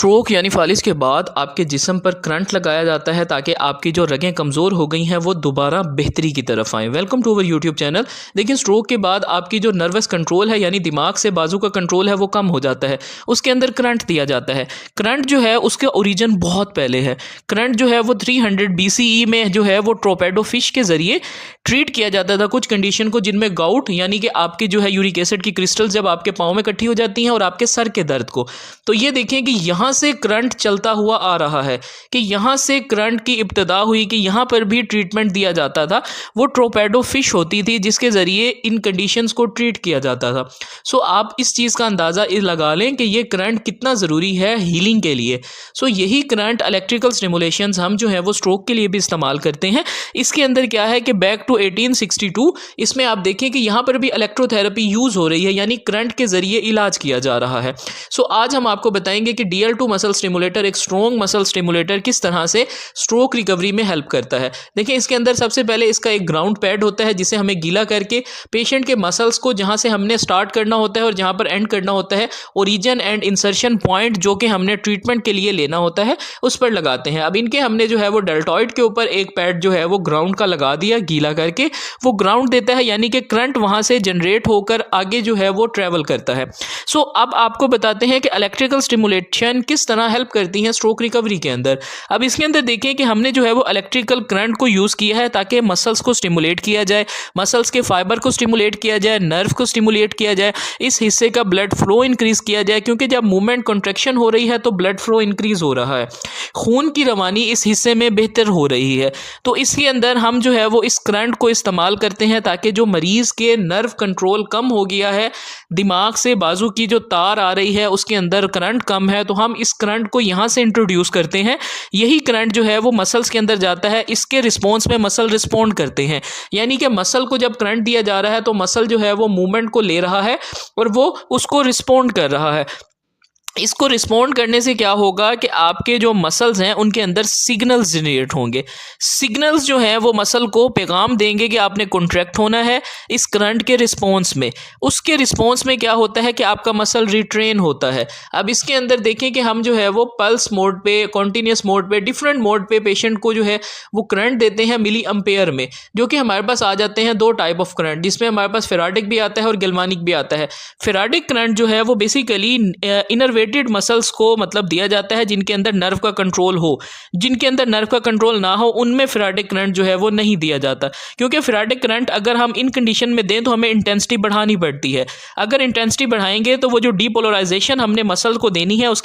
Stroke यानी फालिज के बाद आपके जिस्म पर करंट लगाया जाता है ताकि आपकी जो रगें कमज़ोर हो गई हैं वो दोबारा बेहतरी की तरफ आएँ। Welcome to our YouTube channel. देखिए, स्ट्रोक के बाद आपकी जो नर्वस कंट्रोल है यानी दिमाग से बाजू का कंट्रोल है वो कम हो जाता है। उसके अंदर करंट दिया जाता है। करंट जो है उसके ओरिजिन बहुत पहले है। करंट जो है वो 300 BCE में जो है वो ट्रोपेडो फिश के ज़रिए ट्रीट किया जाता था कुछ कंडीशन को, जिनमें गाउट यानी कि आपकी जो है यूरिक एसिड की क्रिस्टल जब आपके पाँव में इकट्ठी हो जाती हैं और आपके सर के दर्द को। तो ये देखें कि यहाँ से करंट चलता हुआ आ रहा है कि यहाँ से करंट की इब्तिदा हुई कि यहाँ पर भी ट्रीटमेंट दिया जाता था। वो ट्रोपेडो फिश होती थी जिसके ज़रिए इन कंडीशंस को ट्रीट किया जाता था। सो आप इस चीज़ का अंदाज़ा लगा लें कि ये करंट कितना ज़रूरी है हीलिंग के लिए। सो यही करंट इलेक्ट्रिकल स्टिमुलेशंस हम जो है वो स्ट्रोक के लिए भी इस्तेमाल करते हैं। इसके अंदर क्या है कि बैक टू 1862 इसमें आप देखें कि यहाँ पर भी इलेक्ट्रोथेरेपी यूज़ हो रही है यानी करंट के ज़रिए इलाज किया जा रहा है। सो आज हम आपको बताएंगे कि DL2 मसल स्टिमुलेटर एक स्ट्रॉन्ग मसल स्टिमुलेटर किस तरह से स्ट्रोक रिकवरी में हेल्प करता है। देखिए, इसके अंदर सबसे पहले इसका एक ग्राउंड पैड होता है जिसे हमें गीला करके पेशेंट के मसल्स को जहां से हमने स्टार्ट करना होता है और जहां पर एंड करना होता है, ओरिजिन एंड इंसर्शन पॉइंट जो कि हमने ट्रीटमेंट के लिए लेना होता है उस पर लगाते हैं। अब इनके हमने जो है वो डेल्टॉइड के ऊपर एक पैड जो है वो ग्राउंड का लगा दिया गीला करके, वो ग्राउंड देता है यानी कि करंट वहां से जनरेट होकर आगे जो है वो ट्रेवल करता है। सो अब आपको बताते हैं कि इलेक्ट्रिकल स्टिमुलेशन किस तरह हेल्प करती हैं स्ट्रोक रिकवरी के अंदर। अब इसके अंदर देखें कि हमने जो है वो इलेक्ट्रिकल करंट को यूज़ किया है ताकि मसल्स को स्टिमुलेट किया जाए, मसल्स के फाइबर को स्टिमुलेट किया जाए, नर्व को स्टिमुलेट किया जाए, इस हिस्से का ब्लड फ्लो इंक्रीज़ किया जाए क्योंकि जब मूवमेंट कॉन्ट्रैक्शन हो रही है तो ब्लड फ्लो इंक्रीज़ हो रहा है, खून की रवानी इस हिस्से में बेहतर हो रही है। तो इसके अंदर हम जो है वो इस करंट को इस्तेमाल करते हैं ताकि जो मरीज़ के नर्व कंट्रोल कम हो गया है, दिमाग से बाजू की जो तार आ रही है उसके अंदर करंट कम है, तो हम इस करंट को यहाँ से इंट्रोड्यूस करते हैं। यही करंट जो है वो मसल्स के अंदर जाता है, इसके रिस्पॉन्स में मसल रिस्पॉन्ड करते हैं यानी कि मसल को जब करंट दिया जा रहा है तो मसल जो है वो मूवमेंट को ले रहा है और वो उसको रिस्पॉन्ड कर रहा है। इसको रिस्पॉन्ड करने से क्या होगा कि आपके जो मसल्स हैं उनके अंदर सिग्नल्स जनरेट होंगे। सिग्नल्स जो हैं वो मसल को पैगाम देंगे कि आपने कॉन्ट्रैक्ट होना है इस करंट के रिस्पॉन्स में। उसके रिस्पॉन्स में क्या होता है कि आपका मसल रिट्रेन होता है। अब इसके अंदर देखें कि हम जो है वो पल्स मोड पे, कॉन्टीन्यूस मोड पे, डिफरेंट मोड पे पेशेंट को जो है वो करंट देते हैं मिली एम्पेयर में, जो कि हमारे पास आ जाते हैं दो टाइप ऑफ करंट, जिसमें हमारे पास फेराडिक भी आता है और गैल्वानिक भी आता है। फेराडिक करंट जो है वो बेसिकली इनर मसल्स को मतलब दिया जाता है जिनके अंदर नर्व का कंट्रोल हो। जिनके अंदर नर्व का कंट्रोल ना हो उनमें फेराडिक करंट जो है वो नहीं दिया जाता, क्योंकि फेराडिक करंट अगर हम इन कंडीशन में दें तो हमें इंटेंसिटी बढ़ानी पड़ती है। अगर इंटेंसिटी बढ़ाएंगे तो वो जो डीपोलराइजेशन हमने मसल को देनी है उसकी